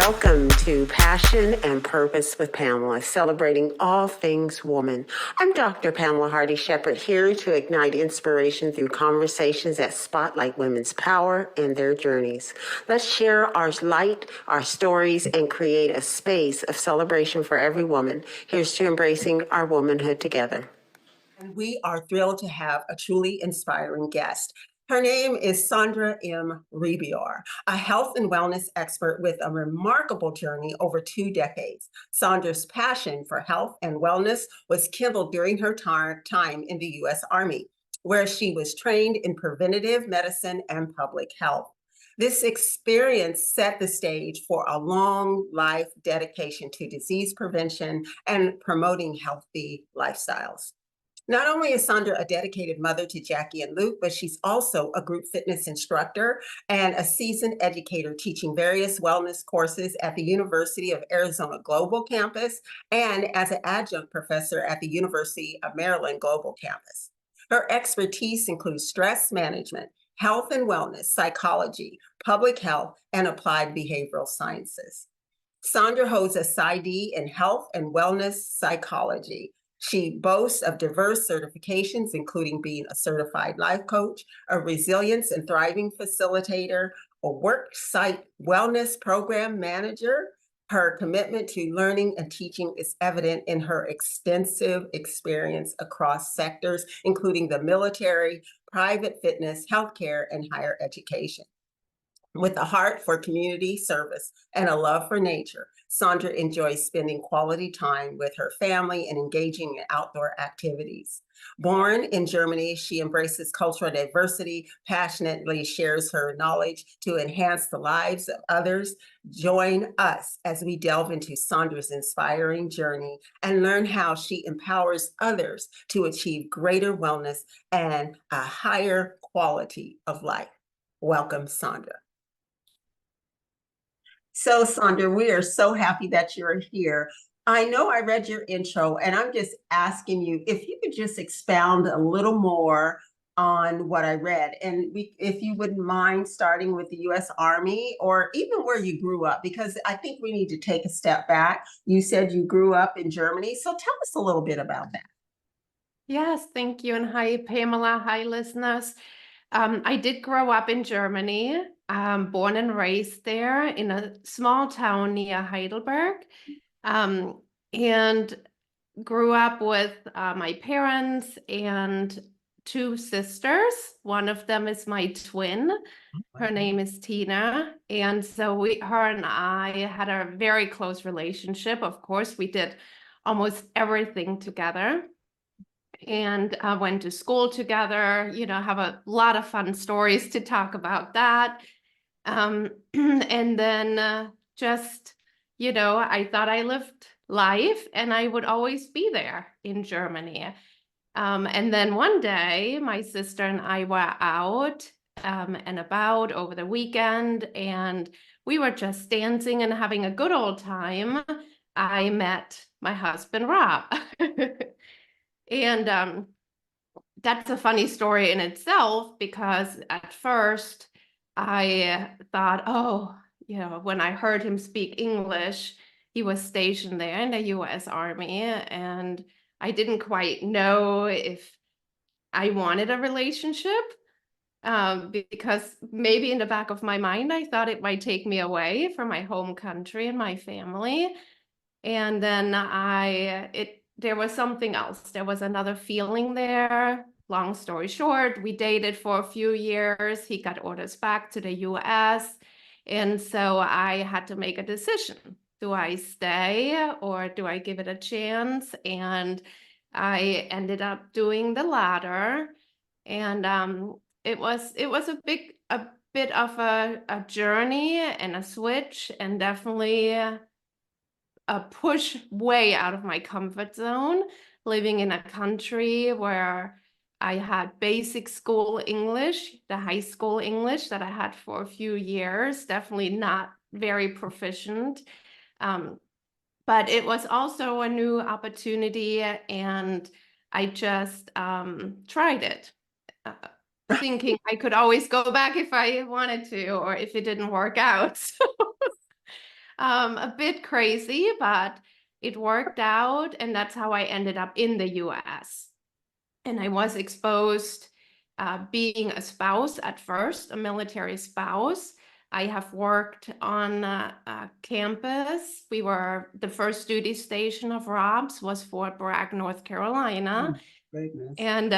Welcome to Passion and Purpose with Pamela, celebrating all things woman. I'm Dr. Pamela Hardy Shepherd, here to ignite inspiration through conversations that spotlight women's power and their journeys. Let's share our light, our stories, and create a space of celebration for every woman. Here's to embracing our womanhood together. And we are thrilled to have a truly inspiring guest. Her name is Sandra M. Rebeor, a health and wellness expert with a remarkable journey over 2 decades. Sandra's passion for health and wellness was kindled during her time in the U.S. Army, where she was trained in preventive medicine and public health. This experience set the stage for a long life dedication to disease prevention and promoting healthy lifestyles. Not only is Sandra a dedicated mother to Jackie and Luke, but she's also a group fitness instructor and a seasoned educator teaching various wellness courses at the University of Arizona Global Campus and as an adjunct professor at the University of Maryland Global Campus. Her expertise includes stress management, health and wellness, psychology, public health, and applied behavioral sciences. Sandra holds a PsyD in health and wellness psychology. She boasts of diverse certifications, including being a certified life coach, a resilience and thriving facilitator, a work site wellness program manager. Her commitment to learning and teaching is evident in her extensive experience across sectors, including the military, private fitness, healthcare, and higher education. With a heart for community service and a love for nature, Sandra enjoys spending quality time with her family and engaging in outdoor activities. Born in Germany, she embraces cultural diversity, passionately shares her knowledge to enhance the lives of others. Join us as we delve into Sandra's inspiring journey and learn how she empowers others to achieve greater wellness and a higher quality of life. Welcome, Sandra. So, Sandra, we are so happy that you're here. I know I read your intro, and I'm just asking you if you could just expound a little more on what I read. And if you wouldn't mind starting with the U.S. Army or even where you grew up, because I think we need to take a step back. You said you grew up in Germany, so tell us a little bit about that. Yes, thank you. And hi, Pamela. Hi, listeners. I did grow up in Germany, born and raised there in a small town near Heidelberg, and grew up with my parents and 2 sisters. One of them is my twin. Her name is Tina. And so her and I had a very close relationship. Of course, we did almost everything together. And went to school together, have a lot of fun stories to talk about that. And then just, I thought I lived life and I would always be there in Germany. And then one day, my sister and I were out and about over the weekend, and we were just dancing and having a good old time. I met my husband, Rob. And that's a funny story in itself, because at first I thought, when I heard him speak English, he was stationed there in the U.S. Army, and I didn't quite know if I wanted a relationship, because maybe in the back of my mind, I thought it might take me away from my home country and my family. And then there was something else. There was another feeling there. Long story short, we dated for a few years. He got orders back to the US. And so I had to make a decision. Do I stay or do I give it a chance? And I ended up doing the latter. And it was a bit of a journey and a switch, and definitely a push way out of my comfort zone, living in a country where I had basic school English, the high school English that I had for a few years, definitely not very proficient. But it was also a new opportunity, and I just tried it, thinking I could always go back if I wanted to, or if it didn't work out. A bit crazy, but it worked out, and that's how I ended up in the US. And I was exposed being a spouse at first, a military spouse. I have worked on campus. The first duty station of Rob's was Fort Bragg, North Carolina. Oh, goodness. And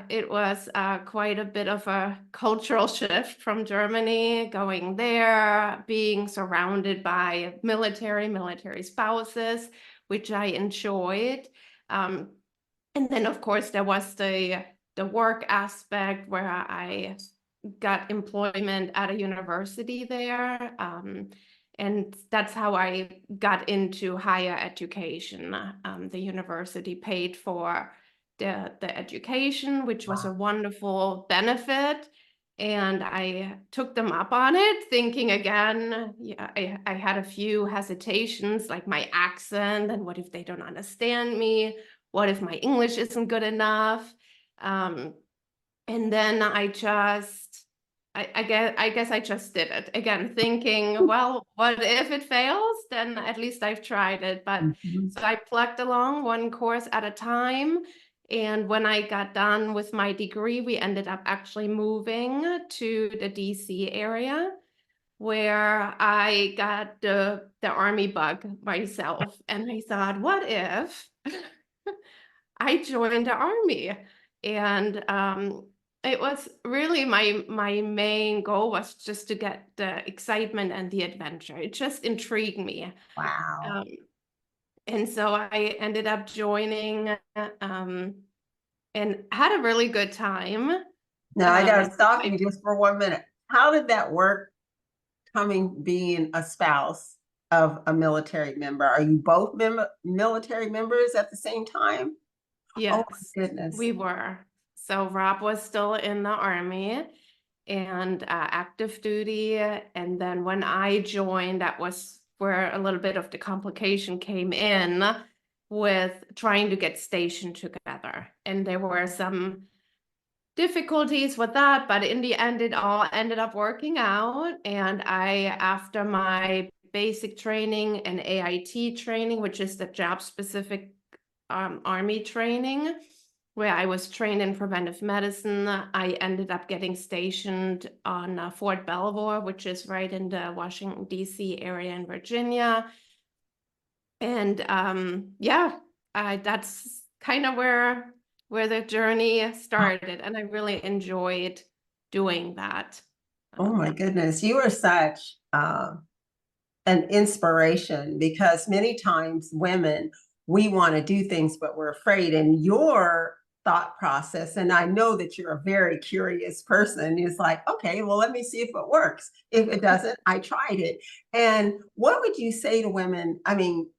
it was quite a bit of a cultural shift from Germany, going there, being surrounded by military spouses, which I enjoyed. And then, of course, there was the work aspect where I got employment at a university there. And that's how I got into higher education. The university paid for the education, which was a wonderful benefit. And I took them up on it, thinking again, yeah, I had a few hesitations, like my accent, and what if they don't understand me? What if my English isn't good enough? And then I guess I just did it again, thinking, well, what if it fails? Then at least I've tried it. But so I plugged along one course at a time. And when I got done with my degree, we ended up actually moving to the DC area, where I got the Army bug myself. And I thought, what if I joined the Army? And it was really my main goal was just to get the excitement and the adventure. It just intrigued me. Wow. And so I ended up joining and had a really good time. Now I got Um, to stop you just for 1 minute. How did that work, being a spouse of a military member? Are you both military members at the same time? Oh yes, my goodness. we were. So Rob was still in the Army and active duty. And then when I joined, that was where a little bit of the complication came in with trying to get stationed together. And there were some difficulties with that, but in the end, it all ended up working out. And after my basic training and AIT training, which is the job specific Army training, where I was trained in preventive medicine, I ended up getting stationed on Fort Belvoir, which is right in the Washington, D.C. area in Virginia. And yeah, that's kind of where the journey started. And I really enjoyed doing that. Oh my goodness. You are such an inspiration, because many times women, we want to do things, but we're afraid. And your thought process, and I know that you're a very curious person, is like, okay, well, let me see if it works. If it doesn't, I tried it. And what would you say to women? I mean,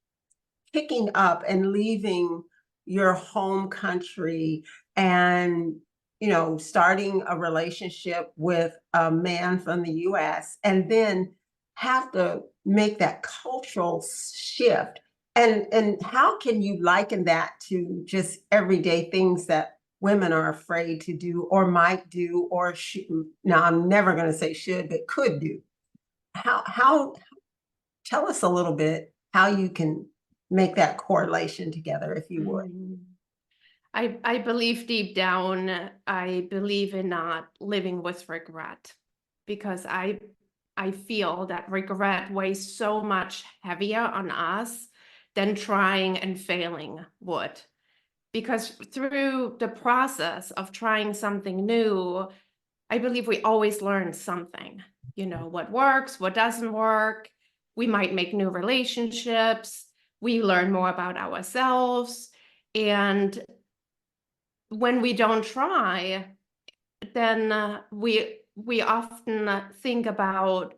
picking up and leaving your home country and starting a relationship with a man from the US, and then have to make that cultural shift. And how can you liken that to just everyday things that women are afraid to do, or might do, or now I'm never going to say should, but could do? How Tell us a little bit how you can make that correlation together, if you would. I believe deep down, I believe in not living with regret, because I feel that regret weighs so much heavier on us than trying and failing would. Because through the process of trying something new, I believe we always learn something, what works, what doesn't work. We might make new relationships. We learn more about ourselves. And when we don't try, then we often think about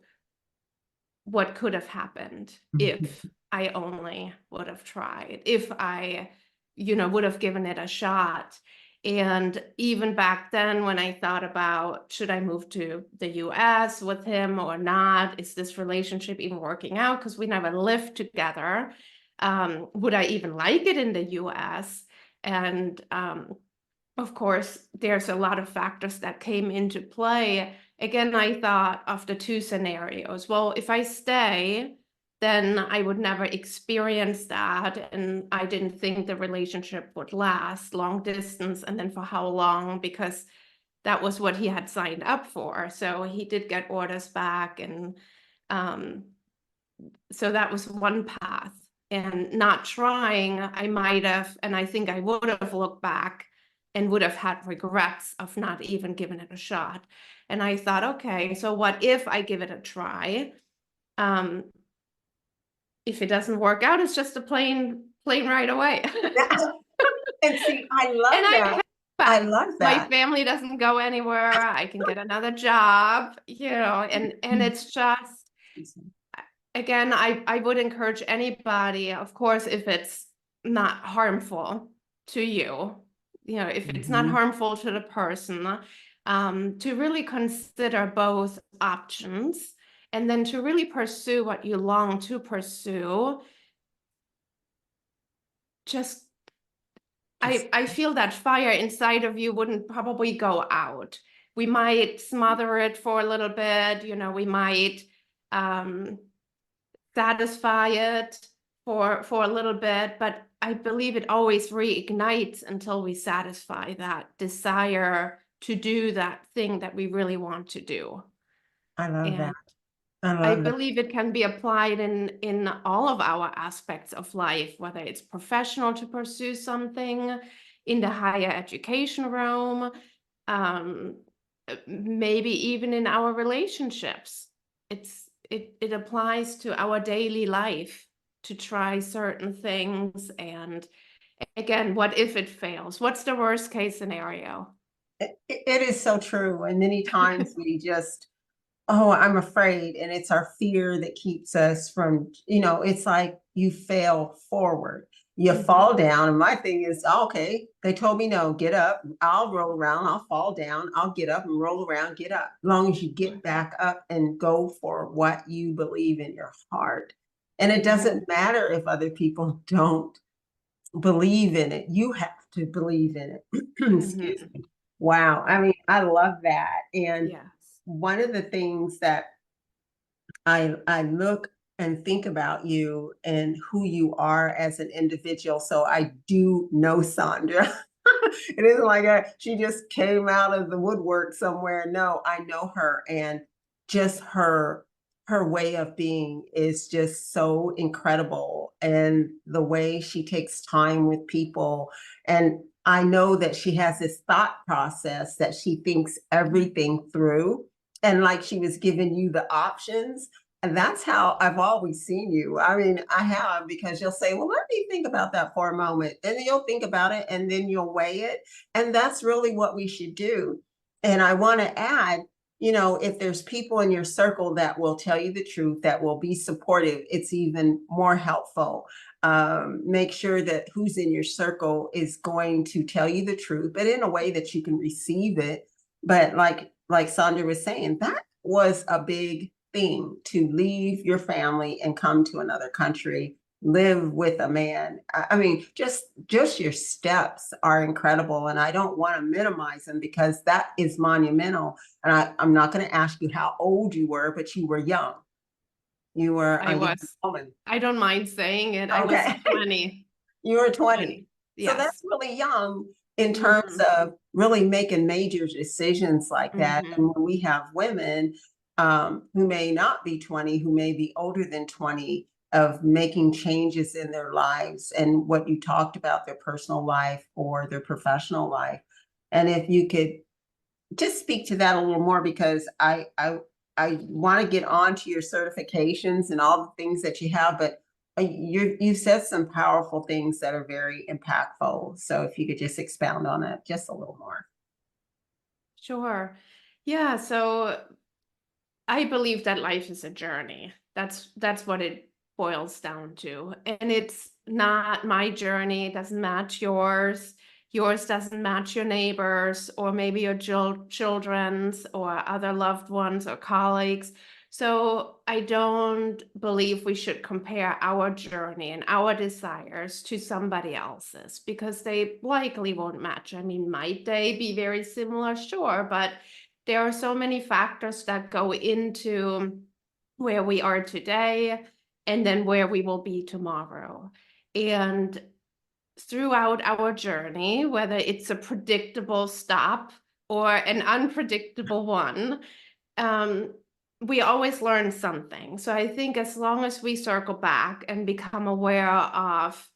what could have happened if I only would have tried, if I, would have given it a shot. And even back then, when I thought about, should I move to the US with him or not? Is this relationship even working out? Because we never lived together. Would I even like it in the US? And of course, there's a lot of factors that came into play. Again, I thought of the two scenarios. Well, if I stay, then I would never experience that. And I didn't think the relationship would last long distance. And then for how long? Because that was what he had signed up for. So he did get orders back. And so that was one path. And not trying, I might have, and I think I would have looked back and would have had regrets of not even giving it a shot. And I thought, okay, so what if I give it a try? If it doesn't work out, it's just a plane right away. And see, I love And that. I love my that. family doesn't go anywhere. I can get another job, and it's just, again, I would encourage anybody, of course, if it's not harmful to you, if it's not Mhm. harmful to the person, to really consider both options, and then to really pursue what you long to pursue. Just, I feel that fire inside of you wouldn't probably go out. We might smother it for a little bit, we might satisfy it for a little bit, but I believe it always reignites until we satisfy that desire to do that thing that we really want to do. I love And that. I I love that. believe it can be applied in all of our aspects of life, whether it's professional to pursue something, in the higher education realm, maybe even in our relationships. It applies to our daily life to try certain things. And again, what if it fails? What's the worst case scenario? It is so true. And many times we just, oh, I'm afraid. And it's our fear that keeps us from, it's like you fail forward. You fall down. And my thing is, okay, they told me no, get up. I'll roll around. I'll fall down. I'll get up and roll around, get up. As long as you get back up and go for what you believe in your heart. And it doesn't matter if other people don't believe in it. You have to believe in it. Excuse me. Wow. I mean, I love that. And Yes. one of the things that I look and think about you and who you are as an individual. So I do know Sandra. It isn't like she just came out of the woodwork somewhere. No, I know her, and just her way of being is just so incredible, and the way she takes time with people. And I know that she has this thought process that she thinks everything through, and like she was giving you the options. And that's how I've always seen you. I mean, I have, because you'll say, well, let me think about that for a moment. And then you'll think about it and then you'll weigh it. And that's really what we should do. And I want to add, if there's people in your circle that will tell you the truth, that will be supportive, it's even more helpful. Make sure that who's in your circle is going to tell you the truth, but in a way that you can receive it. But like Sandra was saying, that was a big thing, to leave your family and come to another country, live with a man. I mean, just your steps are incredible, and I don't want to minimize them because that is monumental. And I'm not going to ask you how old you were, but you were young. You were I a young was. woman. I don't mind saying it. I was Okay. 20. You were 20. 20. So Yes. that's really young in terms of really making major decisions like that. And when we have women who may not be 20, who may be older than 20, of making changes in their lives and what you talked about, their personal life or their professional life. And if you could just speak to that a little more, because I want to get on to your certifications and all the things that you have, but you said some powerful things that are very impactful. So if you could just expound on it just a little more. Sure. Yeah, so I believe that life is a journey. That's what it boils down to. And it's not my journey, it doesn't match yours. Yours doesn't match your neighbors, or maybe your children's, or other loved ones or colleagues. So I don't believe we should compare our journey and our desires to somebody else's, because they likely won't match. I mean, might they be very similar? Sure, but there are so many factors that go into where we are today. and then where we will be tomorrow. And throughout our journey, whether it's a predictable stop or an unpredictable one, we always learn something. So I think as long as we circle back and become aware of,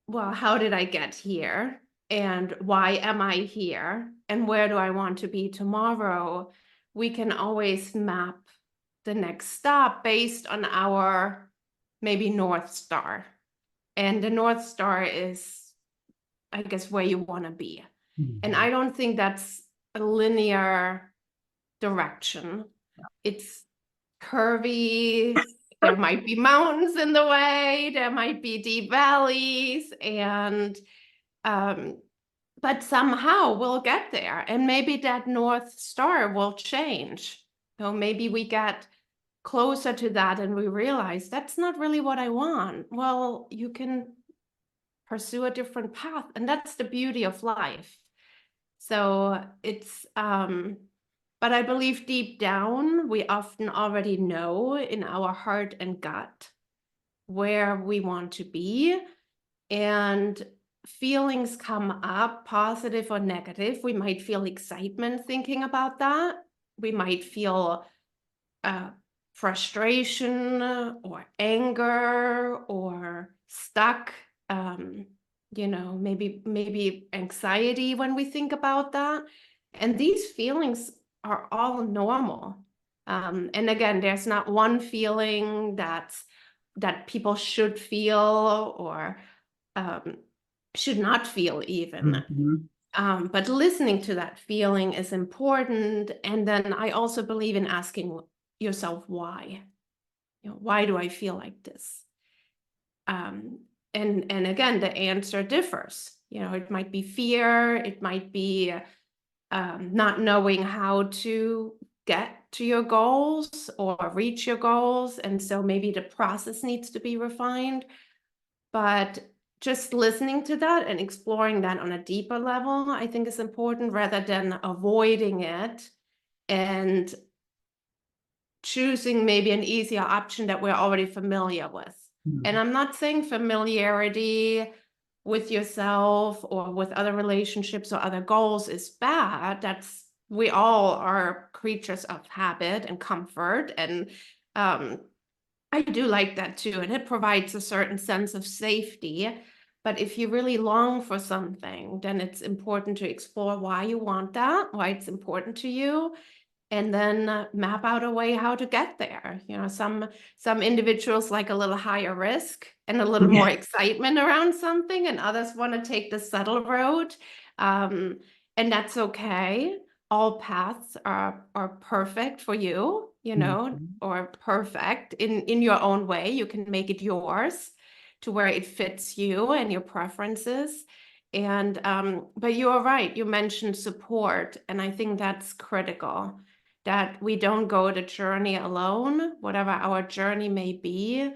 well, how did I get here? And why am I here? And where do I want to be tomorrow? We can always map the next stop based on our maybe North Star. And the North Star is, I guess, where you want to be. And I don't think that's a linear direction. It's curvy. There might be mountains in the way. There might be deep valleys, and but somehow we'll get there. And maybe that North Star will change. So maybe we get closer to that and we realize that's not really what I want. Well, you can pursue a different path, and that's the beauty of life. So it's but I believe deep down we often already know in our heart and gut where we want to be, and feelings come up, positive or negative. We might feel excitement thinking about that. We might feel frustration or anger or stuck, maybe anxiety when we think about that. And these feelings are all normal. And again, there's not one feeling that people should feel or should not feel even. But listening to that feeling is important. And then I also believe in asking yourself why. Why do I feel like this? And again, the answer differs. It might be fear, it might be not knowing how to get to your goals or reach your goals. And so maybe the process needs to be refined. But just listening to that and exploring that on a deeper level, I think is important, rather than avoiding it and choosing maybe an easier option that we're already familiar with. And I'm not saying familiarity with yourself or with other relationships or other goals is bad. We all are creatures of habit and comfort. And I do like that too. And it provides a certain sense of safety. But if you really long for something, then it's important to explore why you want that, why it's important to you, and then map out a way how to get there. Some individuals like a little higher risk and a little more excitement around something, and others want to take the subtle road. And that's okay. All paths are perfect for you, or perfect in your own way. You can make it yours to where it fits you and your preferences. And but you are right. You mentioned support, and I think that's critical, that we don't go the journey alone, whatever our journey may be,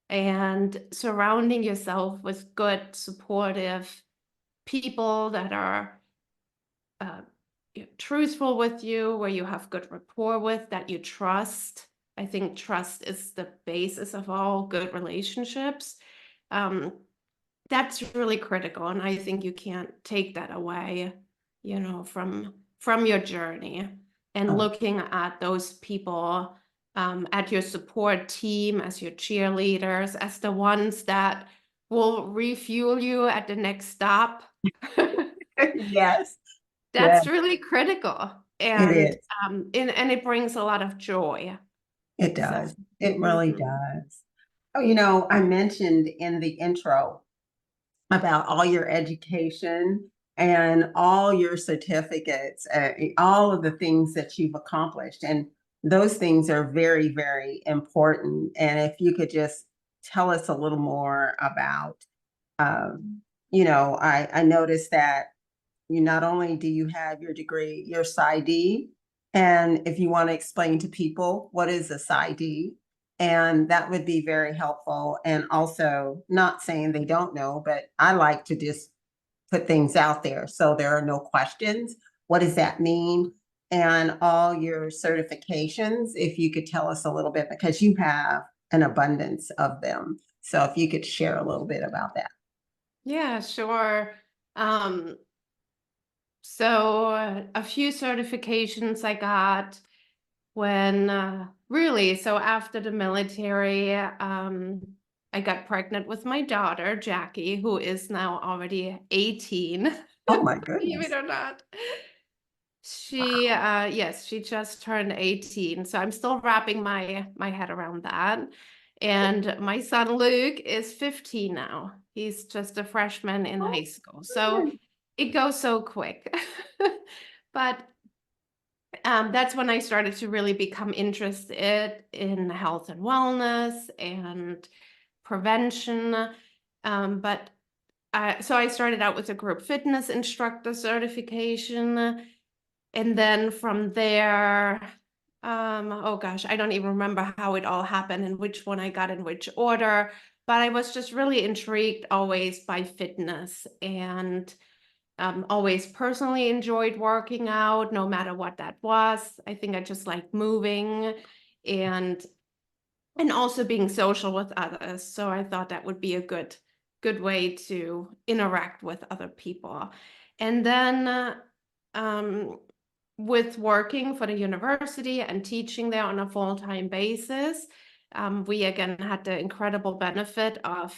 and surrounding yourself with good, supportive people that are truthful with you, where you have good rapport with, that you trust. I think trust is the basis of all good relationships. That's really critical, and I think you can't take that away, from your journey. And looking at those people, at your support team, as your cheerleaders, as the ones that will refuel you at the next stop. Yes. That's really critical. And It is. And it brings a lot of joy. It does. It really does. Oh, I mentioned in the intro about all your education and all your certificates, all of the things that you've accomplished. And those things are very, very important. And if you could just tell us a little more about, I noticed that you not only do you have your degree, your PsyD, and if you want to explain to people what is a PsyD, and that would be very helpful. And also, not saying they don't know, but I like to just put things out there so there are no questions. What does that mean? and all your certifications, if you could tell us a little bit, because you have an abundance of them. So if you could share a little bit about that. Yeah, sure. Um, so a few certifications I got when so after the military, I got pregnant with my daughter, Jackie, who is now already 18, Oh my believe goodness. it or not. Yes, she just turned 18, so I'm still wrapping my head around that. And my son Luke is 15 now. He's just a freshman in high school. So it goes so quick. But that's when I started to really become interested in health and wellness and prevention. So I started out with a group fitness instructor certification. And then from there, oh gosh, I don't even remember how it all happened and which one I got in which order. But I was just really intrigued always by fitness and always personally enjoyed working out, no matter what that was. I think I just like moving and also being social with others. So I thought that would be a good way to interact with other people. And then with working for the university and teaching there on a full-time basis, we again had the incredible benefit of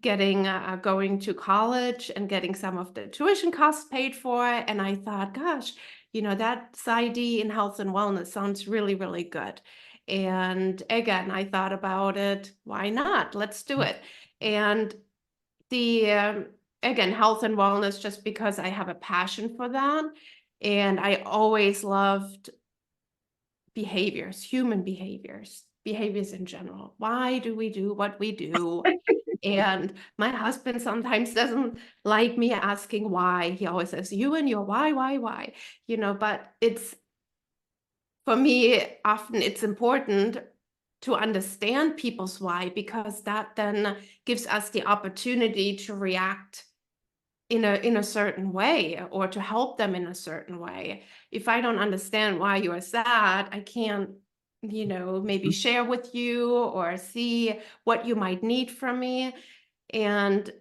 going to college and getting some of the tuition costs paid for. And I thought, gosh, that PsyD in health and wellness sounds really, really good. And again, I thought about it. Why not? Let's do it. And the again, health and wellness, just because I have a passion for that. And I always loved human behaviors in general. Why do we do what we do? And my husband sometimes doesn't like me asking why. He always says, you and your why, but for me, often it's important to understand people's why, because that then gives us the opportunity to react in a certain way or to help them in a certain way. If I don't understand why you are sad, I can't, maybe share with you or see what you might need from me. And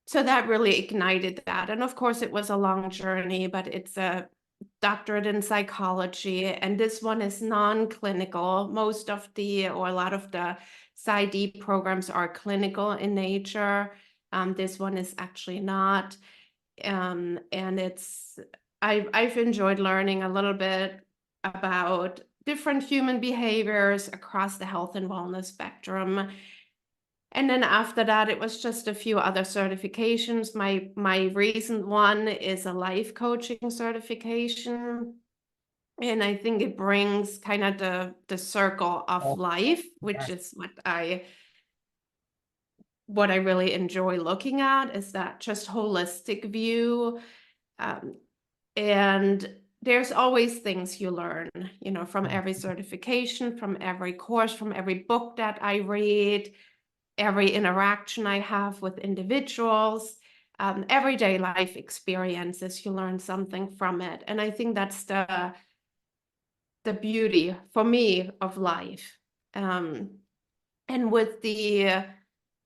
so that really ignited that. And of course, it was a long journey, but it's a doctorate in psychology. And this one is non-clinical. Or a lot of the PsyD programs are clinical in nature. This one is actually not. And I've enjoyed learning a little bit about different human behaviors across the health and wellness spectrum. And then after that, it was just a few other certifications. My recent one is a life coaching certification. And I think it brings kind of the circle of life, which is what I really enjoy looking at, is that just holistic view. And there's always things you learn, from every certification, from every course, from every book that I read, every interaction I have with individuals, everyday life experiences, you learn something from it. And I think that's the beauty for me of life. And with the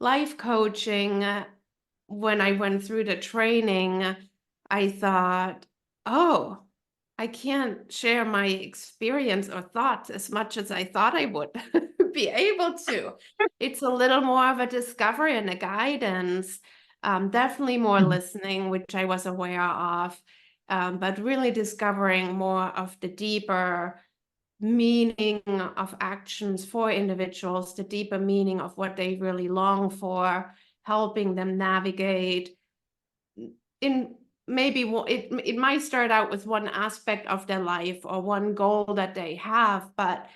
life coaching, when I went through the training, I thought, oh, I can't share my experience or thoughts as much as I thought I would be able to. It's a little more of a discovery and a guidance, definitely more listening, which I was aware of, but really discovering more of the deeper meaning of actions for individuals, the deeper meaning of what they really long for, helping them navigate in maybe it might start out with one aspect of their life or one goal that they have, but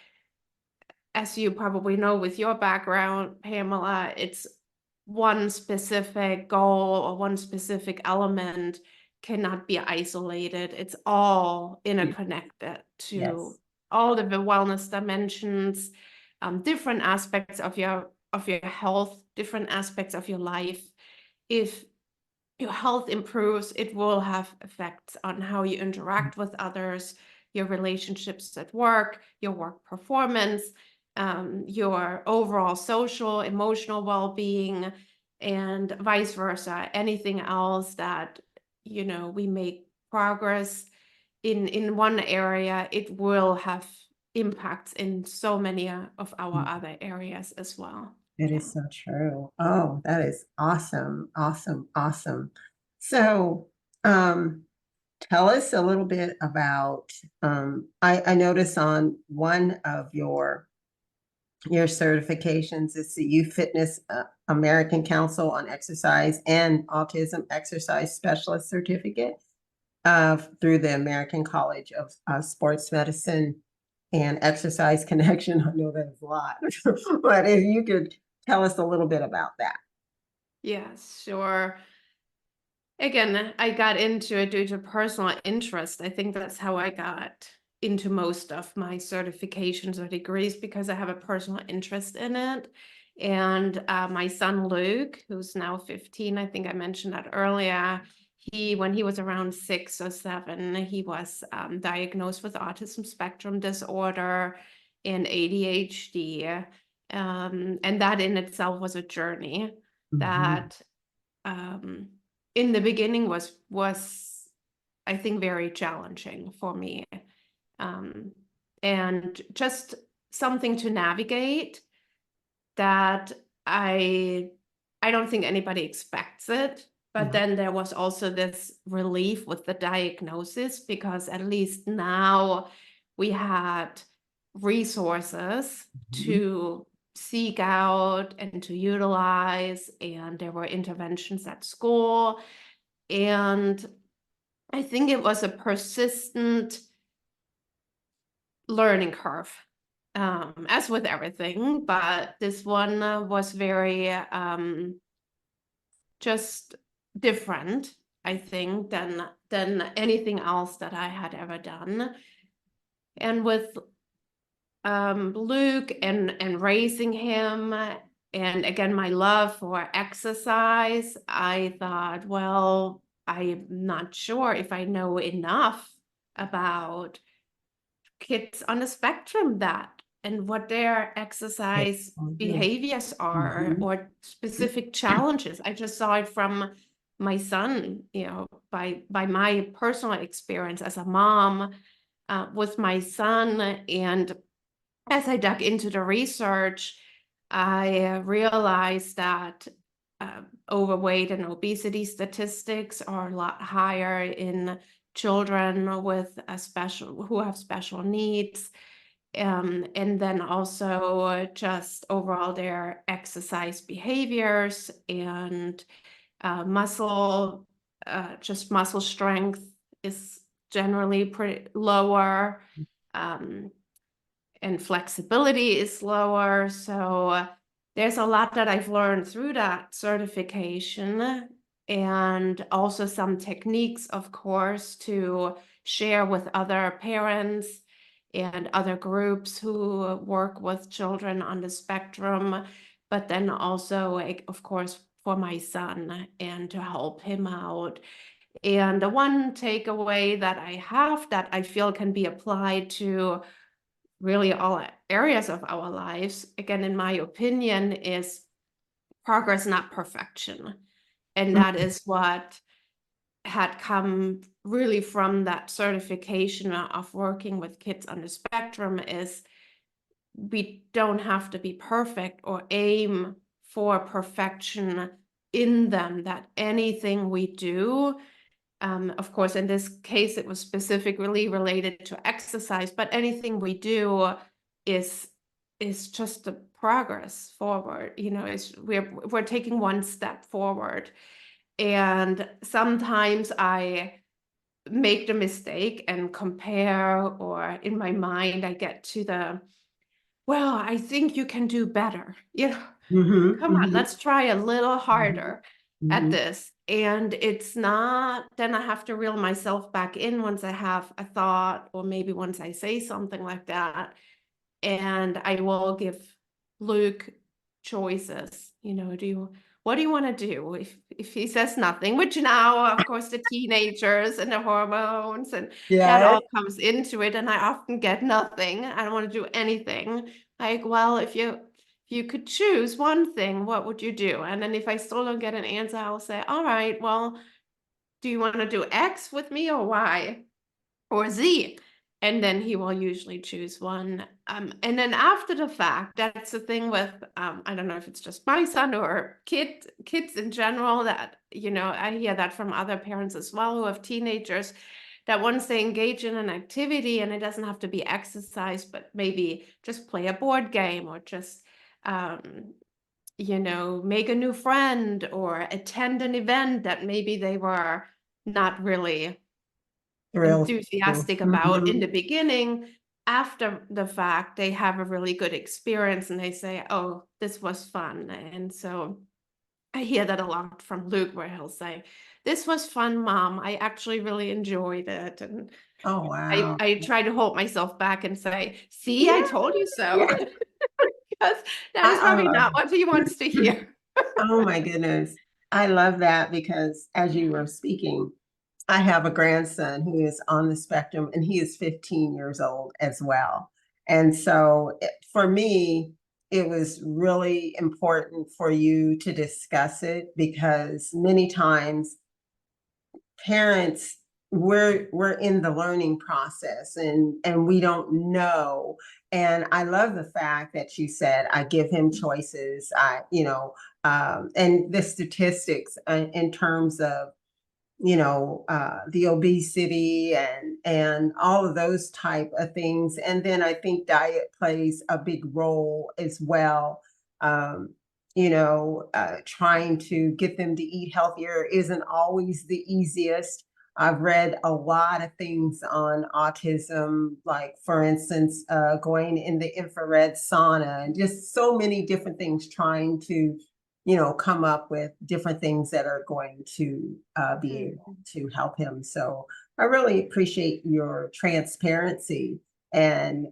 as you probably know with your background, Pamela, it's one specific goal or one specific element cannot be isolated. It's all interconnected to all the wellness dimensions, different aspects of your health, different aspects of your life. If your health improves, it will have effects on how you interact with others, your relationships at work, your work performance, your overall social, emotional well-being, and vice versa. Anything else that, we make progress in one area, it will have impacts in so many of our other areas as well. It is so true. Oh, that is awesome, awesome, awesome. So, tell us a little bit about, I notice on one of your certifications, it's the Youth Fitness American Council on Exercise and Autism Exercise Specialist Certificate through the American College of Sports Medicine and Exercise Connection. I know that's a lot, but if you could tell us a little bit about that. Yes, sure. Again, I got into it due to personal interest. I think that's how I got into most of my certifications or degrees, because I have a personal interest in it. And my son Luke, who's now 15, I think I mentioned that earlier, when he was around 6 or 7, he was diagnosed with autism spectrum disorder and ADHD. And that in itself was a journey that in the beginning was I think very challenging for me, and just something to navigate that I don't think anybody expects it. But then there was also this relief with the diagnosis, because at least now we had resources to seek out and to utilize, and there were interventions at school. And I think it was a persistent learning curve, as with everything, but this one was very just different, I think, than anything else that I had ever done. And with Luke and raising him, and again, my love for exercise, I thought, well, I'm not sure if I know enough about kids on the spectrum and what their exercise behaviors are, or specific challenges. I just saw it from my son, by my personal experience as a mom with my son. And as I dug into the research, I realized that overweight and obesity statistics are a lot higher in children with who have special needs. And then also just overall their exercise behaviors and muscle strength is generally pretty lower. And flexibility is lower. So there's a lot that I've learned through that certification, and also some techniques, of course, to share with other parents and other groups who work with children on the spectrum, but then also, of course, for my son and to help him out. And the one takeaway that I have that I feel can be applied to really all areas of our lives, again, in my opinion, is progress, not perfection. And that is what had come really from that certification of working with kids on the spectrum, is we don't have to be perfect or aim for perfection in them, that anything we do, of course, in this case, it was specifically related to exercise, but anything we do is just a progress forward. We're taking one step forward. And sometimes I make the mistake and compare, or in my mind, I get to well, I think you can do better. Come on, let's try a little harder at this. And it's not, then I have to reel myself back in once I have a thought, or maybe once I say something like that. And I will give Luke choices. what do you want to do? If he says nothing, which now, of course, the teenagers and the hormones and that Yes. all comes into it, and I often get nothing. I don't want to do anything. Like, well, if you could choose one thing, what would you do? And then if I still don't get an answer, I'll say, all right, well, do you want to do X with me or Y or Z? And then he will usually choose one. And then after the fact, that's the thing with, I don't know if it's just my son or kids in general that, I hear that from other parents as well who have teenagers, that once they engage in an activity, and it doesn't have to be exercise, but maybe just play a board game or just, make a new friend or attend an event that maybe they were not really Thrilled. enthusiastic about in Mhm. the beginning. After the fact, they have a really good experience and they say, oh, this was fun. And so I hear that a lot from Luke, where he'll say, this was fun, Mom. I actually really enjoyed it. And Oh, wow. I try to hold myself back and say, see, I Yeah, told you so. yeah. Because that is I probably love not what he wants to it. hear. Oh my goodness. I love that because as you were speaking, I have a grandson who is on the spectrum and he is 15 years old as well. And so for me, it was really important for you to discuss it because many times parents we're in the learning process and we don't know. And I love the fact that you said I give him choices. And the statistics in terms of the obesity and all of those type of things. And then I think diet plays a big role as well. Um, Trying to get them to eat healthier isn't always the easiest. I've read a lot of things on autism, like for instance, going in the infrared sauna and just so many different things trying to come up with different things that are going to be able to help him. So I really appreciate your transparency and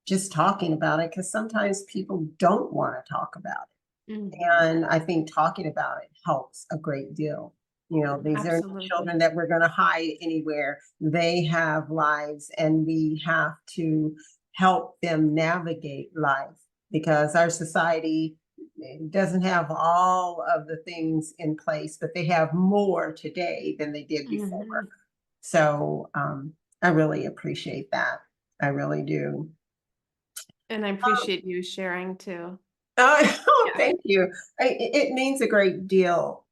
just talking about it because sometimes people don't want to talk about it. Mhm. And I think talking about it helps a great deal. These are no children Absolutely. that we're going to hide anywhere. They have lives, and we have to help them navigate life because our society doesn't have all of the things in place, but they have more today than they did before. Mhm. So I really appreciate that. I really do. And I appreciate you sharing too. Oh, Yeah. thank you. It means a great deal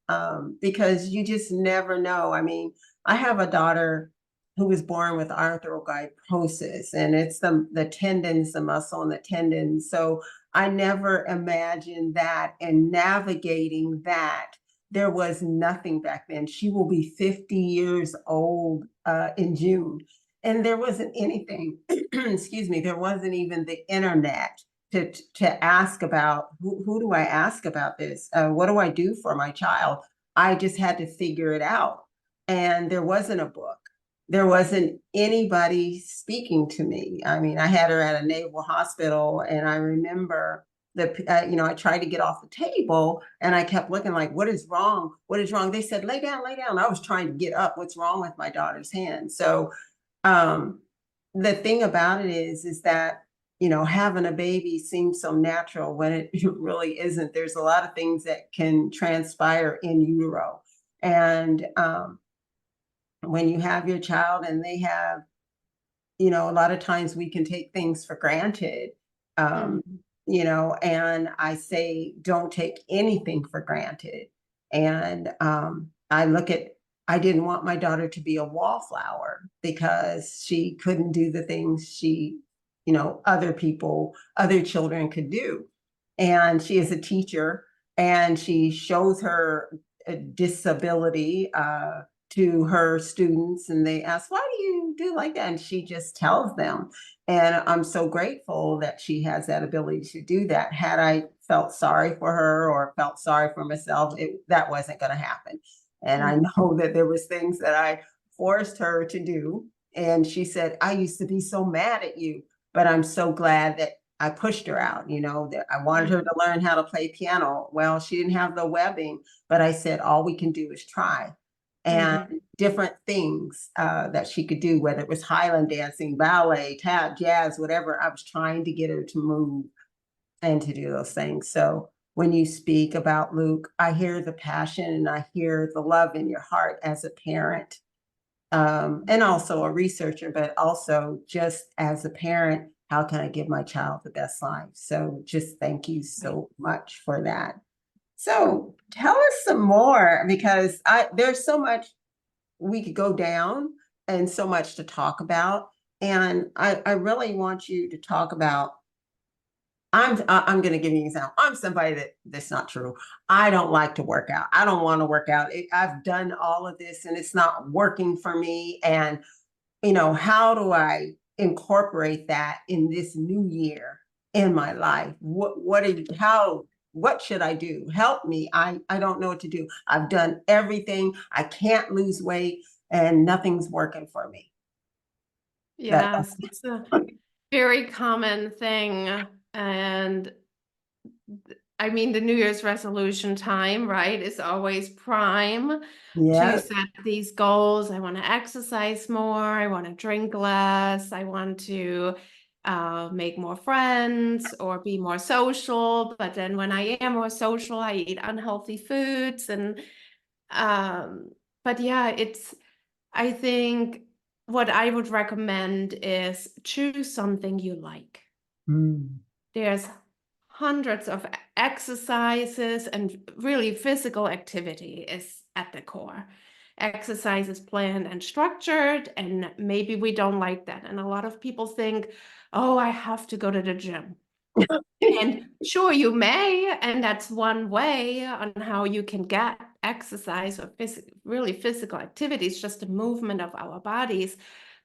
because you just never know. I mean, I have a daughter who was born with arthrogryposis, and it's the tendons, the muscle and the tendons. So I never imagined that, and navigating that. There was nothing back then. She will be 50 years old in June, and there wasn't anything. Excuse me. There wasn't even the internet to ask about who do I ask about this? What do I do for my child? I just had to figure it out. And there wasn't a book. There wasn't anybody speaking to me. I mean, I had her at a naval hospital, and I remember I tried to get off the table, and I kept looking like, what is wrong? What is wrong? They said, lay down, lay down. I was trying to get up. What's wrong with my daughter's hand? So um, the thing about it is that having a baby seems so natural when it really isn't. There's a lot of things that can transpire in utero, and when you have your child and they have, a lot of times we can take things for granted. um, Mhm. and I say don't take anything for granted. And I didn't want my daughter to be a wallflower because she couldn't do the things other children could do. And she is a teacher, and she shows her disability to her students, and they ask, why do you do like that? And she just tells them. And I'm so grateful that she has that ability to do that. Had I felt sorry for her or felt sorry for myself, that wasn't going to happen. And I Mhm. know that there was things that I forced her to do. And she said, I used to be so mad at you, but I'm so glad that I pushed her out, that I wanted her to learn how to play piano. Well, she didn't have the webbing, but I said, all we can do is try. And different things that she could do, whether it was Highland dancing, ballet, tap, jazz, whatever. I was trying to get her to move and to do those things. So when you speak about Luke, I hear the passion and I hear the love in your heart as a parent, and also a researcher, but also just as a parent, how can I give my child the best life? So just thank you so much for that. So tell us some more, because there's so much we could go down and so much to talk about. And I really want you to talk about, I'm going to give you an example. I'm somebody that's not true. I don't like to work out. I don't want to work out. I've done all of this and it's not working for me. And, how do I incorporate that in this new year in my life? What should I do? Help me. I don't know what to do. I've done everything. I can't lose weight and nothing's working for me. Yes, it's a very common thing. And I mean, the New Year's resolution time, right, is always prime to set these goals. I want to exercise more. I want to drink less. I want to make more friends or be more social. But then when I am more social, I eat unhealthy foods. But yeah, I think what I would recommend is choose something you like. There's hundreds of exercises, and really physical activity is at the core. Exercise is planned and structured, and maybe we don't like that. And a lot of people think, oh, I have to go to the gym. And sure, you may, and that's one way on how you can get exercise or really physical activity. It's just a movement of our bodies.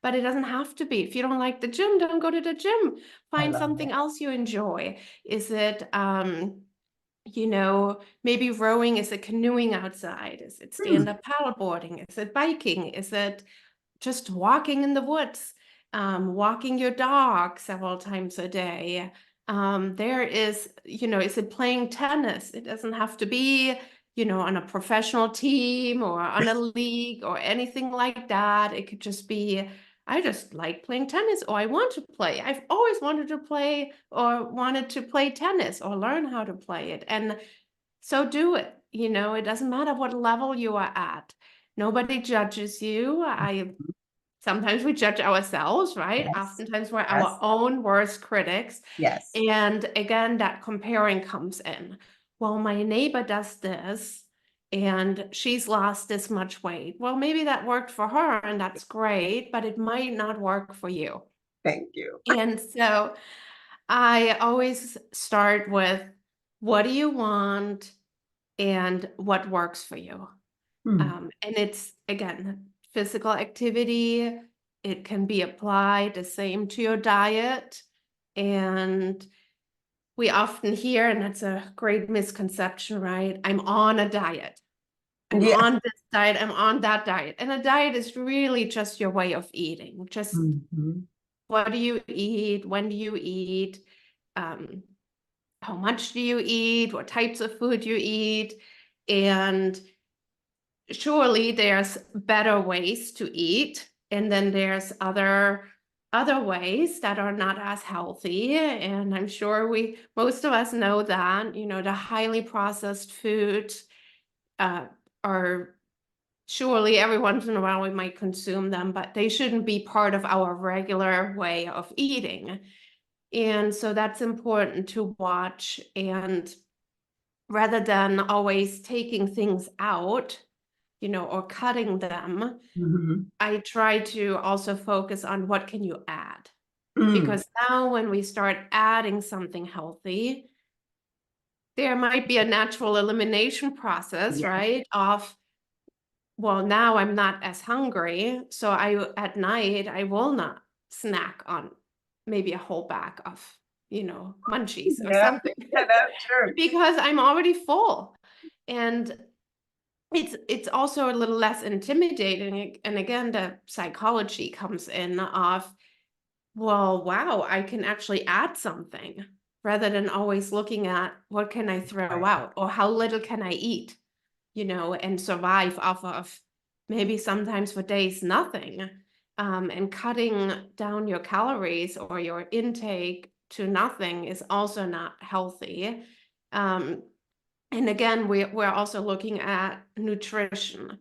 But it doesn't have to be. If you don't like the gym, don't go to the gym. Find something else you enjoy. Is it, maybe rowing? Is it canoeing outside? Is it stand-up paddleboarding? Is it biking? Is it just walking in the woods? Walking your dog several times a day? Is it playing tennis? It doesn't have to be, on a professional team or on a league or anything like that. It could just be, I just like playing tennis, or I want to play. I've always wanted to play or wanted to play tennis or learn how to play it. And so do it. It doesn't matter what level you are at. Nobody judges you. Sometimes we judge ourselves, right? Oftentimes we're our own worst critics. And again, that comparing comes in. Well, my neighbor does this and she's lost this much weight. Well, maybe that worked for her and that's great, but it might not work for you. Thank you. And so I always start with, what do you want and what works for you? And it's, again, physical activity. It can be applied the same to your diet. And we often hear, and that's a great misconception, right? I'm on a diet. I'm on this diet. I'm on that diet. And a diet is really just your way of eating. Just what do you eat? When do you eat? How much do you eat? What types of food you eat? And surely there's better ways to eat, and then there's other ways that are not as healthy. And I'm sure most of us know that, the highly processed foods are surely every once in a while we might consume them, but they shouldn't be part of our regular way of eating. And so that's important to watch. And rather than always taking things out, or cutting them, I try to also focus on what can you add. Because now when we start adding something healthy, there might be a natural elimination process, right? Well, now I'm not as hungry, so at night I will not snack on maybe a whole bag of, munchies or something. That's true. Because I'm already full. And it's also a little less intimidating. And again, the psychology comes in of well, wow, I can actually add something rather than always looking at what can I throw Right. out or how little can I eat, and survive off of maybe sometimes for days nothing. And cutting down your calories or your intake to nothing is also not healthy. Um, and again, we're also looking at nutrition.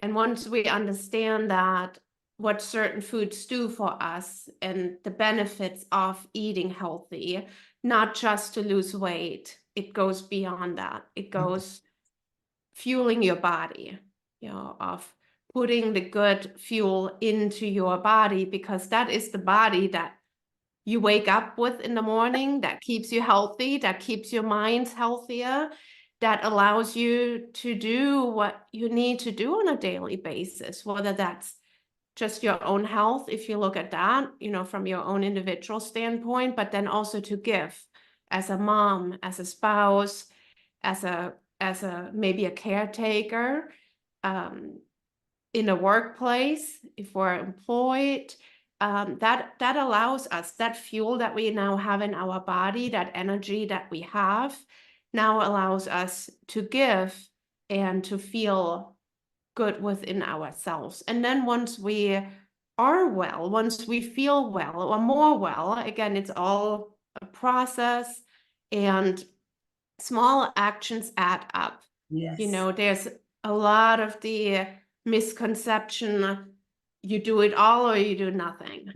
And once we understand that, what certain foods do for us and the benefits of eating healthy, not just to lose weight, it goes beyond that. It goes fueling your body, of putting the good fuel into your body, because that is the body that you wake up with in the morning, that keeps you healthy, that keeps your mind healthier, that allows you to do what you need to do on a daily basis, whether that's just your own health, if you look at that, from your own individual standpoint, but then also to give as a mom, as a spouse, as a maybe a caretaker, um, in a workplace, if we're employed, that allows us that fuel that we now have in our body, that energy that we have, now allows us to give and to feel good within ourselves. And then once we are well, once we feel well or more well, again, it's all a process, and small actions add up. Yes. There's a lot of the misconception, you do it all or you do nothing.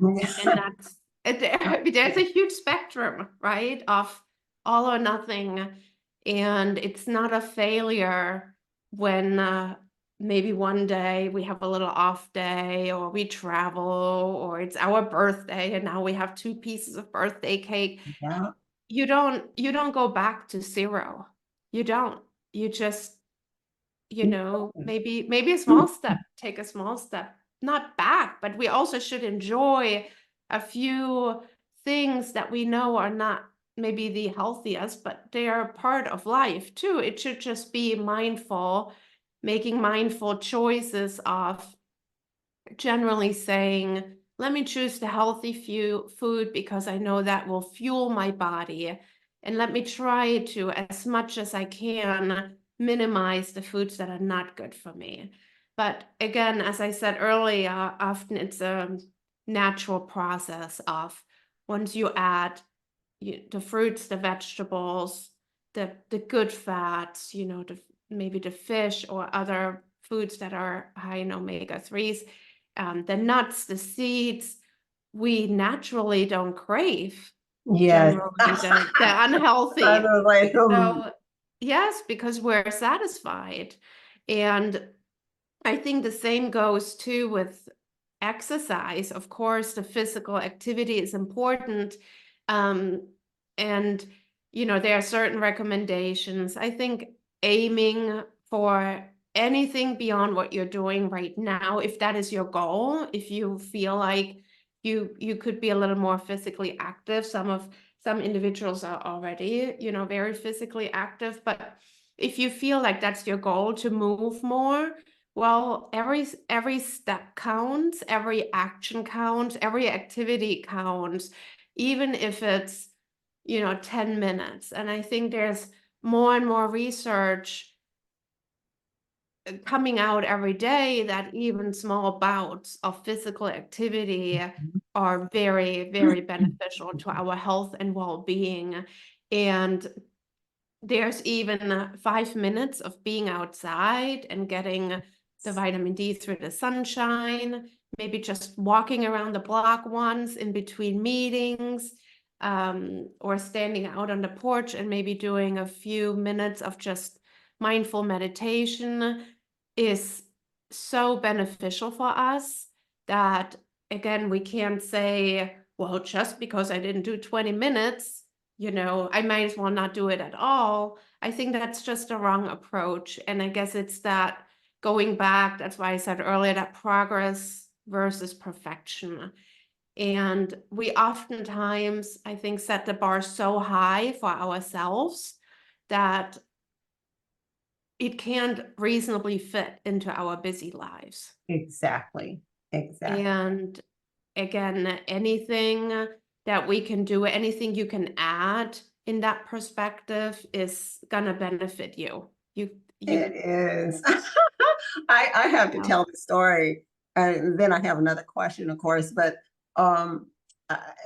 And there's a huge spectrum, right, of all or nothing. And it's not a failure when maybe one day we have a little off day, or we travel, or it's our birthday and now we have 2 pieces of birthday cake. Yeah. You don't go back to zero. You don't. You just, maybe a small step, take a small step, not back, but we also should enjoy a few things that we know are not maybe the healthiest, but they are part of life too. It should just be mindful, making mindful choices of generally saying, let me choose the healthy food because I know that will fuel my body. And let me try to, as much as I can, minimize the foods that are not good for me. But again, as I said earlier, often it's a natural process of, once you add the fruits, the vegetables, the good fats, maybe the fish or other foods that are high in omega-3s, the nuts, the seeds, we naturally don't crave Yes. generally the unhealthy. I was like, So yes, because we're satisfied. And I think the same goes too with exercise. Of course, the physical activity is important. Um, and, there are certain recommendations. I think aiming for anything beyond what you're doing right now, if that is your goal, if you feel like you could be a little more physically active. Some individuals are already, very physically active, but if you feel like that's your goal, to move more, well, every step counts, every action counts, every activity counts, even if it's, 10 minutes. And I think there's more and more research coming out every day that even small bouts of physical activity are very, very beneficial to our health and well-being. And there's even 5 minutes of being outside and getting the vitamin D through the sunshine, maybe just walking around the block once in between meetings, or standing out on the porch and maybe doing a few minutes of just mindful meditation is so beneficial for us that, again, we can't say, well, just because I didn't do 20 minutes, I might as well not do it at all. I think that's just a wrong approach. And I guess it's that going back, that's why I said earlier, that progress versus perfection. And we oftentimes, I think, set the bar so high for ourselves that it can't reasonably fit into our busy lives. exactly. Exactly. And again, anything that we can do, anything you can add in that perspective is gonna benefit you. You It is. I have to know. tell the story, and then I have another question, of course. But um,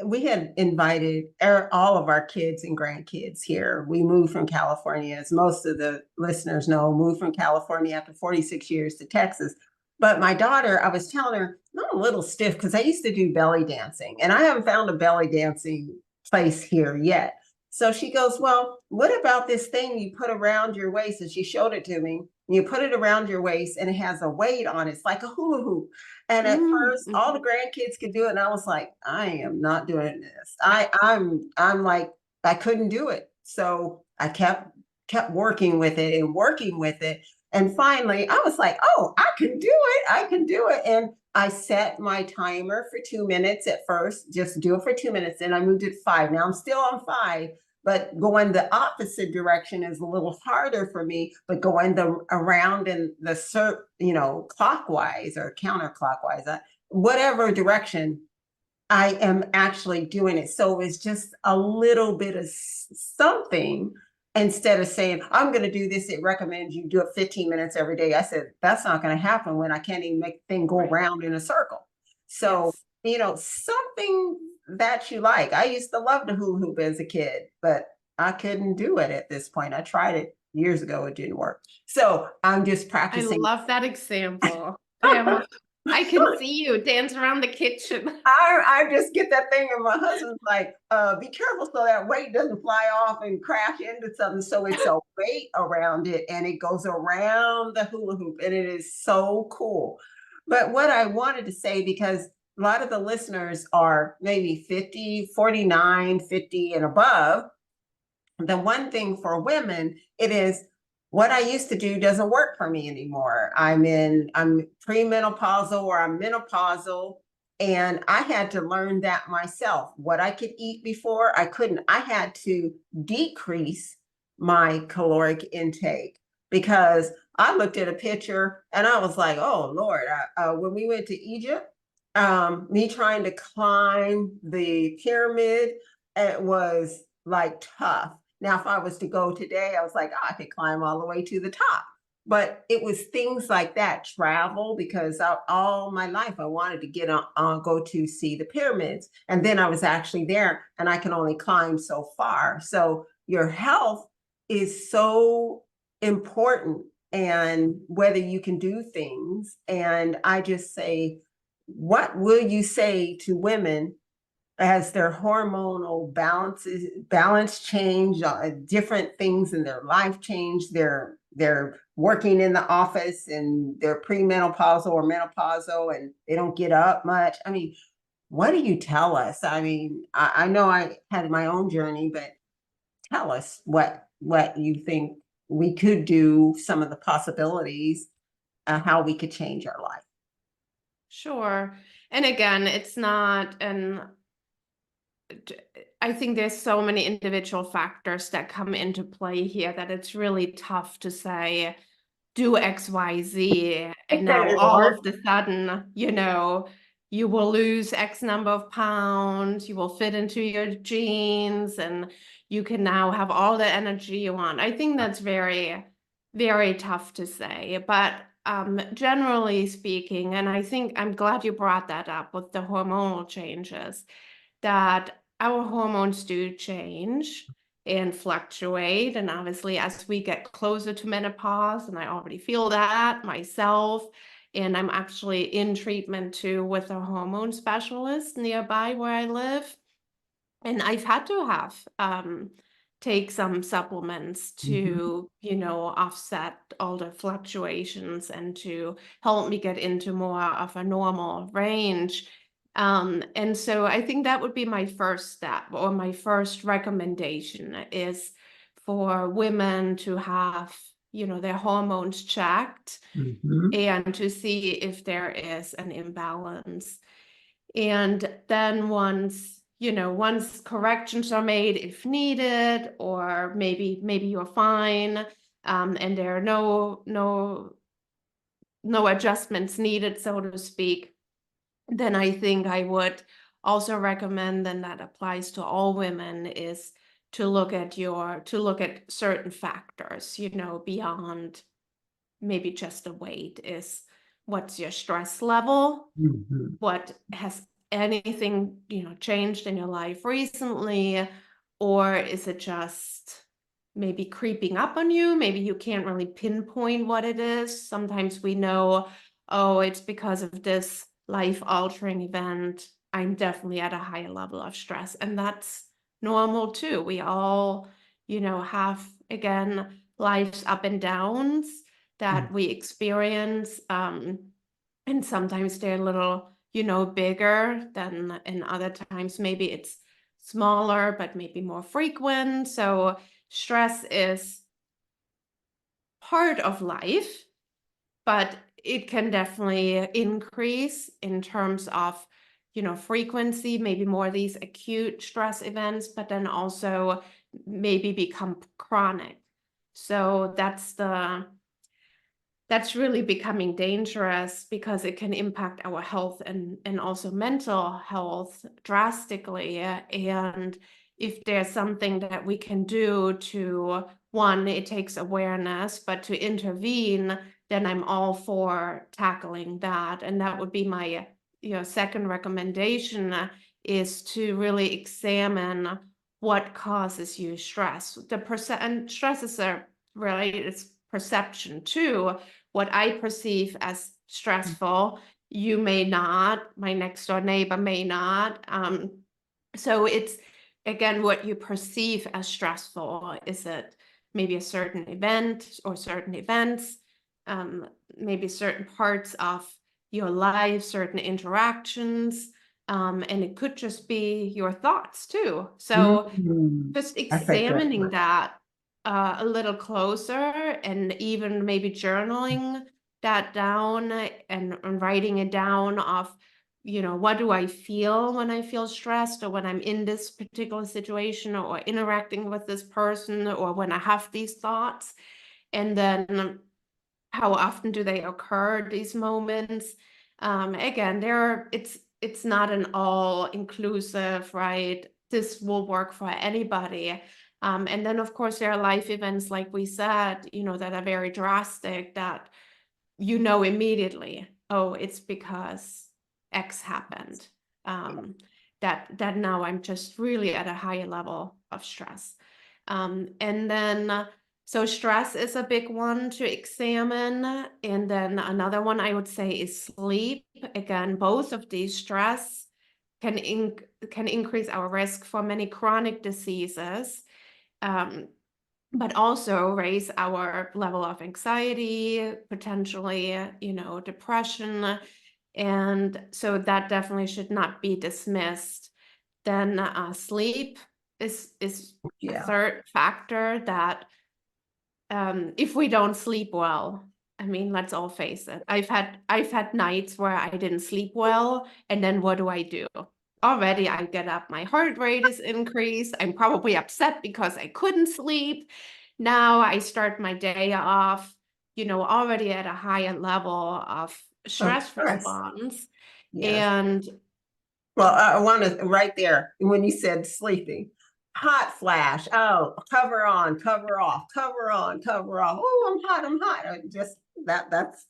we had invited all of our kids and grandkids here. We moved from California, as most of the listeners know, moved from California after 46 years to Texas. But my daughter, I was telling her, I'm a little stiff because I used to do belly dancing, and I haven't found a belly dancing place here yet. So she goes, well, what about this thing you put around your waist? And she showed it to me. You put it around your waist and it has a weight on it. It's like a hula hoop. And at first, all the grandkids could do it. And I was like, I am not doing this. I'm like, I couldn't do it. So I kept working with it and working with it. And finally, I was like, oh, I can do it. I can do it. And I set my timer for 2 minutes at first, just do it for 2 minutes. And I moved it to 5. Now I'm still on 5, but going the opposite direction is a little harder for me. But going the around in the clockwise or counterclockwise, whatever direction, I am actually doing it. So it's just a little bit of something. Instead of saying, I'm going to do this, it recommends you do it 15 minutes every day. I said, that's not going to happen when I can't even make the thing go around in a circle. So, something that you like. I used to love to hula hoop as a kid, but I couldn't do it at this point. I tried it years ago. It didn't work. So I'm just I practicing. love that example. I can see you dance around the kitchen. I just get that thing, and my husband's like, be careful so that weight doesn't fly off and crash into something. So it's a weight around it, and it goes around the hula hoop, and it is so cool. But what I wanted to say, because a lot of the listeners are maybe 50, 49, 50 and above, the one thing for women, it is what I used to do doesn't work for me anymore. I'm premenopausal or I'm menopausal. And I had to learn that myself. What I could eat before, I couldn't. I had to decrease my caloric intake because I looked at a picture and I was like, oh, Lord, when we went to Egypt, me trying to climb the pyramid, it was like tough. Now, if I was to go today, I was like, oh, I could climb all the way to the top. But it was things like that, travel, because all my life I wanted to get go to see the pyramids. And then I was actually there and I can only climb so far. So your health is so important, and whether you can do things. And I just say, what will you say to women as their hormonal balance change, different things in their life change, they're working in the office and they're premenopausal or menopausal and they don't get up much. I mean, what do you tell us? I mean, I know I had my own journey, but tell us what you think we could do, some of the possibilities, how we could change our life. Sure. And again, it's not I think there's so many individual factors that come into play here that it's really tough to say, do X, Y, Z, and now all of the sudden, you will lose X number of pounds, you will fit into your jeans, and you can now have all the energy you want. I think that's very, very tough to say. But generally speaking, and I think I'm glad you brought that up with the hormonal changes, that our hormones do change and fluctuate. And obviously, as we get closer to menopause, and I already feel that myself, and I'm actually in treatment too with a hormone specialist nearby where I live. And I've had to take some supplements to, offset all the fluctuations and to help me get into more of a normal range. And so I think that would be my first step, or my first recommendation is for women to have, their hormones checked and to see if there is an imbalance. And then once corrections are made, if needed, or maybe you're fine, and there are no adjustments needed, so to speak, then I think I would also recommend, and that applies to all women, is to look at certain factors, beyond maybe just the weight. Is what's your stress level? Mhm. What has anything, changed in your life recently? Or is it just maybe creeping up on you? Maybe you can't really pinpoint what it is. Sometimes we know, oh, it's because of this life-altering event. I'm definitely at a higher level of stress, and that's normal too. We all, have, again, life's up and downs that we experience. And sometimes they're a little, bigger than in other times. Maybe it's smaller, but maybe more frequent. So stress is part of life, but it can definitely increase in terms of, frequency, maybe more of these acute stress events, but then also maybe become chronic. So that's really becoming dangerous, because it can impact our health and also mental health drastically. And if there's something that we can do to, one, it takes awareness, but to intervene, then I'm all for tackling that. And that would be my, second recommendation, is to really examine what causes you stress. And stress is it's perception too. What I perceive as stressful, you may not, my next door neighbor may not. So it's, again, what you perceive as stressful. Is it maybe a certain event or certain events, maybe certain parts of your life, certain interactions, and it could just be your thoughts too. So Mhm. just That's a good examining one. that a little closer, and even maybe journaling that down, and writing it down of, what do I feel when I feel stressed, or when I'm in this particular situation, or interacting with this person, or when I have these thoughts. And then how often do they occur, these moments? Again, it's not an all inclusive, right? This will work for anybody. And then of course there are life events, like we said, that are very drastic, that immediately, oh, it's because X happened. That now I'm just really at a higher level of stress. And then so stress is a big one to examine. And then another one I would say is sleep. Again, both of these stress can increase our risk for many chronic diseases, but also raise our level of anxiety, potentially, depression. And so that definitely should not be dismissed. Then sleep is a Yeah. third factor that, if we don't sleep well, I mean, let's all face it. I've had nights where I didn't sleep well, and then what do? Already I get up, my heart rate is increased. I'm probably upset because I couldn't sleep. Now I start my day off, already at a higher level of Of stress course. response. Yes. And Well, I want to right there when you said sleeping. Hot flash. Oh, cover on, cover off, cover on, cover off. Oh, I'm hot, I'm hot. Just that's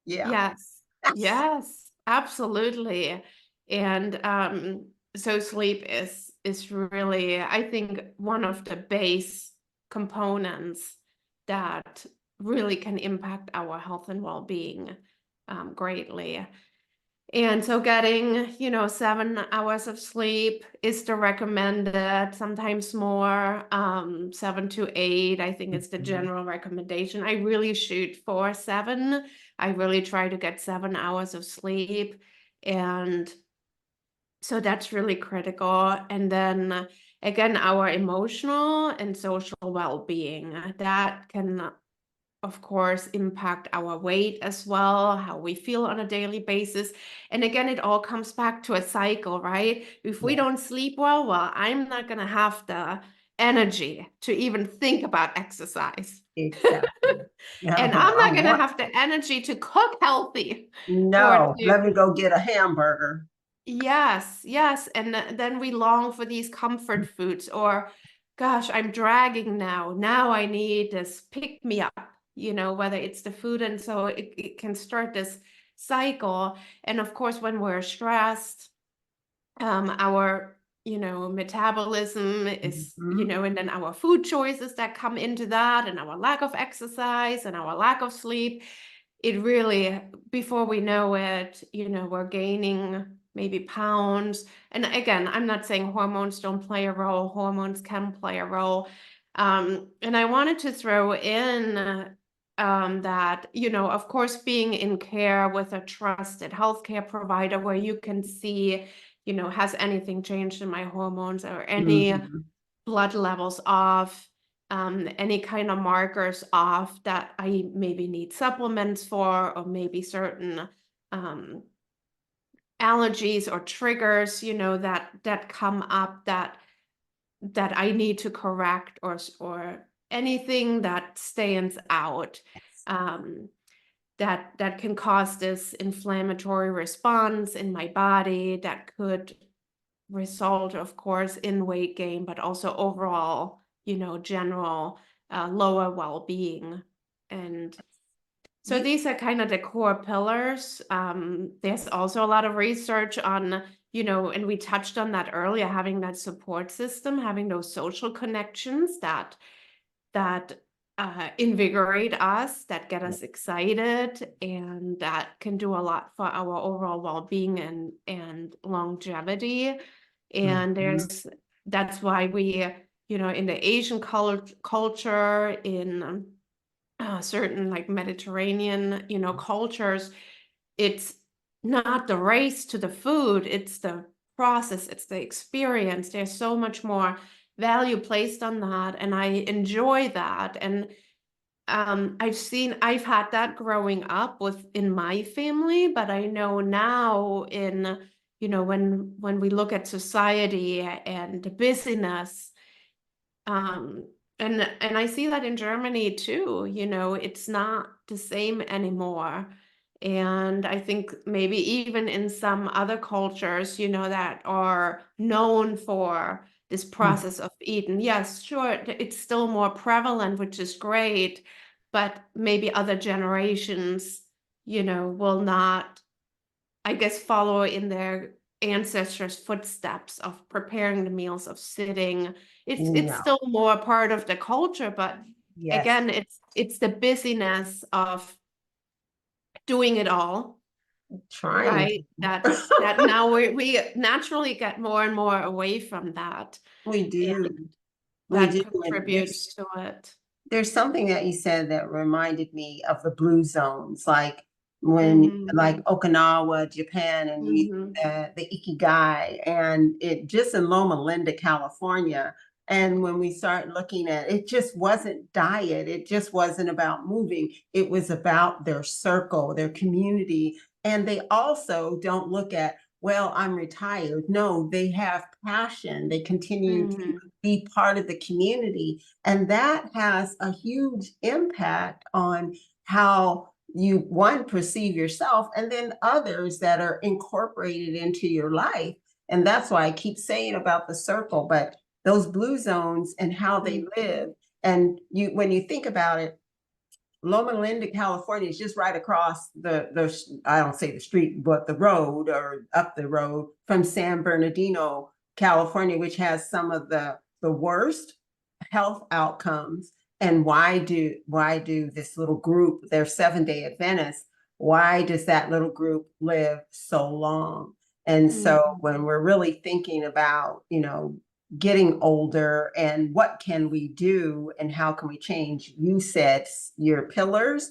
yeah. yes, That's yes, absolutely. And so sleep is really, I think, one of the base components that really can impact our health and well-being greatly. And so getting, 7 hours of sleep is the recommended, sometimes more, 7 to 8. I think it's the general recommendation. I really shoot for 7. I really try to get 7 hours of sleep. And so that's really critical. And then again, our emotional and social well-being, that can, of course, impact our weight as well, how we feel on a daily basis. And again, it all comes back to a cycle, right? If we yeah. don't sleep well, I'm not going to have the energy to even think about exercise. Exactly. And Yeah, I'm I not going to want have the energy to cook healthy or no. to, Let me go get a hamburger. yes, yes. And then we long for these comfort foods, or gosh, I'm dragging now. Now I need this pick me up, whether it's the food. And so it can start this cycle. And of course, when we're stressed, our metabolism is, Mhm. and then our food choices that come into that, and our lack of exercise and our lack of sleep, it really, before we know it, we're gaining maybe pounds. And again, I'm not saying hormones don't play a role. Hormones can play a role. And I wanted to throw in that, of course, being in care with a trusted healthcare provider where you can see, has anything changed in my hormones, or any Mhm. blood levels off, any kind of markers off that I maybe need supplements for, or maybe certain allergies or triggers, that come up that I need to correct, or anything that stands out. Um, that can cause this inflammatory response in my body that could result, of course, in weight gain, but also overall, general lower well-being. And so You, these are kind of the core pillars. There's also a lot of research on, and we touched on that earlier, having that support system, having those social connections that invigorate us, that get us excited, and that can do a lot for our overall well-being and longevity. And mhm. that's why we, in the Asian culture, in certain like Mediterranean, cultures, it's not the race to the food, it's the process, it's the experience. There's so much more value placed on that, and I enjoy that. And I've had that growing up within my family, but I know now in, when we look at society and the busyness, um, and I see that in Germany too, it's not the same anymore. And I think maybe even in some other cultures, that are known for this process of eating. Yes, sure, it's still more prevalent, which is great, but maybe other generations, will not, I guess, follow in their ancestors' footsteps of preparing the meals, of sitting. It's No. still more part of the culture, but Yes. again, it's the busyness of doing it all, Trying right? That to. now we naturally get more and more away from that, We and do. We that do. And contributes to it. there's something that you said that reminded me of the blue zones, like when, like Mm-hmm. Okinawa, Japan, and you, Mm-hmm. the Ikigai, and it just in Loma Linda, California. And when we start looking at it, just wasn't diet. It just wasn't about moving. It was about their circle, their community. And they also don't look at, well, I'm retired. No, they have passion. They continue to Mm-hmm. be part of the community. And that has a huge impact on how you, one, perceive yourself, and then others that are incorporated into your life. And that's why I keep saying about the circle, but those blue zones and how they live. And you, when you think about it, Loma Linda, California is just right across the I don't say the street, but the road, or up the road from San Bernardino, California, which has some of the worst health outcomes. And why do this little group, they're Seventh-day Adventists, why does that little group live so long? And so Mm-hmm. when we're really thinking about, getting older and what can we do and how can we change, you said your pillars,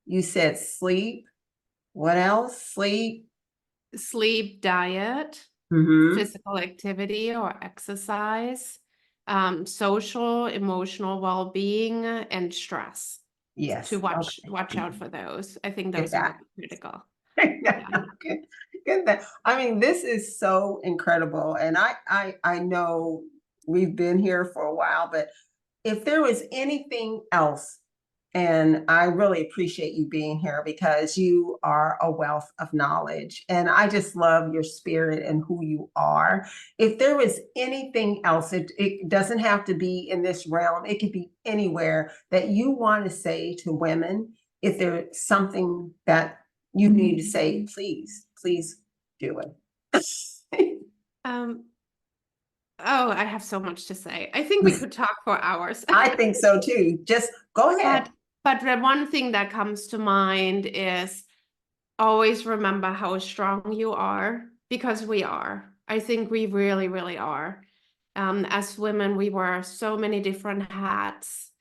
you said sleep, what else? Sleep. Sleep, diet, Mm-hmm. physical activity or exercise, social, emotional well-being, and stress. To Yes. watch Okay. out for those. I think Get those are that. really critical. Yeah. Good. Good. That. I mean, this is so incredible. And I know we've been here for a while, but if there was anything else And I really appreciate you being here because you are a wealth of knowledge. And I just love your spirit and who you are. If there was anything else, it doesn't have to be in this realm, it could be anywhere that you want to say to women. If there's something that you need to say, please do it. Um, oh, I have so much to say. I think we could talk for hours. I think so too. Just go ahead. But the one thing that comes to mind is always remember how strong you are, because we are. I think we really, really are. As women, we wear so many different hats.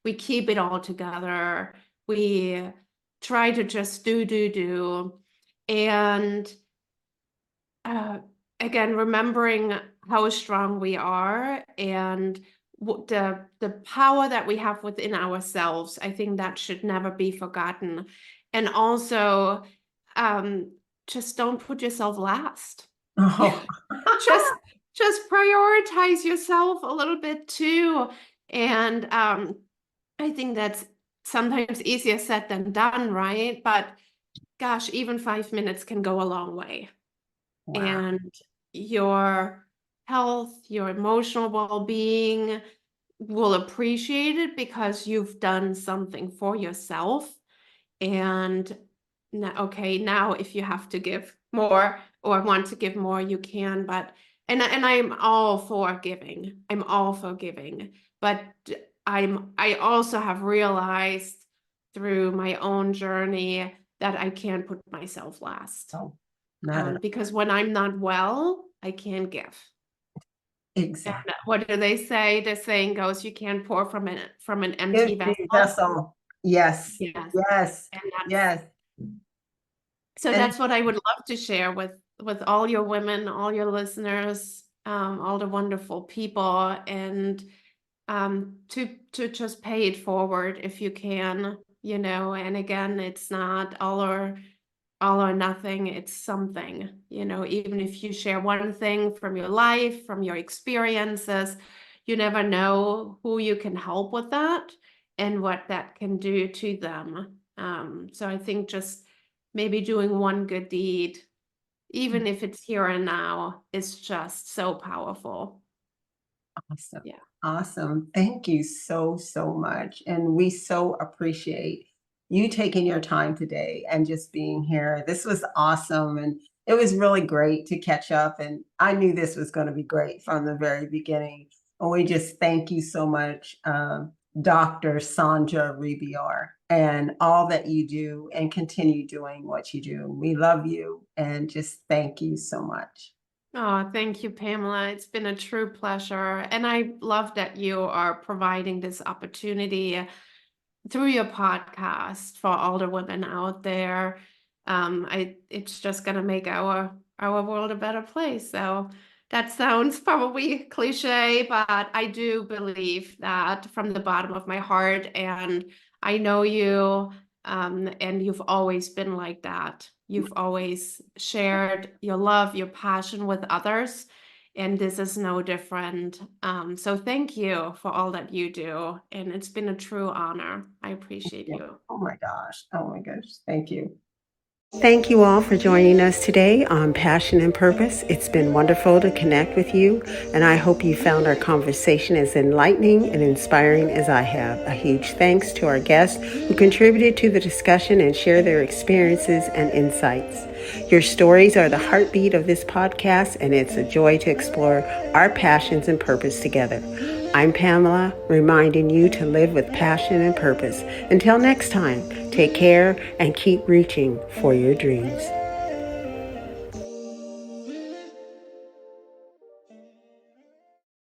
We keep it all together. We try to just do. And again, remembering how strong we are and the power that we have within ourselves, I think that should never be forgotten. And also, just don't put yourself last. Oh. just prioritize yourself a little bit too. And I think that's sometimes easier said than done, right? But gosh, even 5 minutes can go a long way. Wow. And your health, your emotional well-being will appreciate it because you've done something for yourself. And now if you have to give more or want to give more, you can. But and I'm all for giving. I'm all for giving. But I also have realized through my own journey that I can't put myself last. Oh, because when I'm not well, I can't give. exactly. And what do they say? The saying goes, you can't pour from an empty vessel. Yes. Yes. Yes. And Yes. so that's what I would love to share with all your women, all your listeners, all the wonderful people, and to just pay it forward if you can, and again, it's not all or nothing, it's something, even if you share one thing from your life, from your experiences, you never know who you can help with that and what that can do to them. So I think just maybe doing one good deed, even if it's here and now, is just so powerful. Awesome. Yeah. Awesome. Thank you so much. And we so appreciate you taking your time today and just being here. This was awesome. And it was really great to catch up. And I knew this was going to be great from the very beginning. And we just thank you so much, Dr. Sandra Rebeor, and all that you do and continue doing what you do. We love you and just thank you so much. Oh, thank you, Pamela. It's been a true pleasure. And I love that you are providing this opportunity through your podcast for all the women out there. It's just gonna make our world a better place. So that sounds probably cliche, but I do believe that from the bottom of my heart, and I know you, and you've always been like that. You've always shared your love, your passion with others, and this is no different. So thank you for all that you do. And it's been a true honor. I appreciate you. Oh my gosh. Oh my gosh. Thank you. Thank you all for joining us today on Passion and Purpose. It's been wonderful to connect with you, and I hope you found our conversation as enlightening and inspiring as I have. A huge thanks to our guests who contributed to the discussion and shared their experiences and insights. Your stories are the heartbeat of this podcast, and it's a joy to explore our passions and purpose together. I'm Pamela, reminding you to live with passion and purpose. Until next time, take care and keep reaching for your dreams.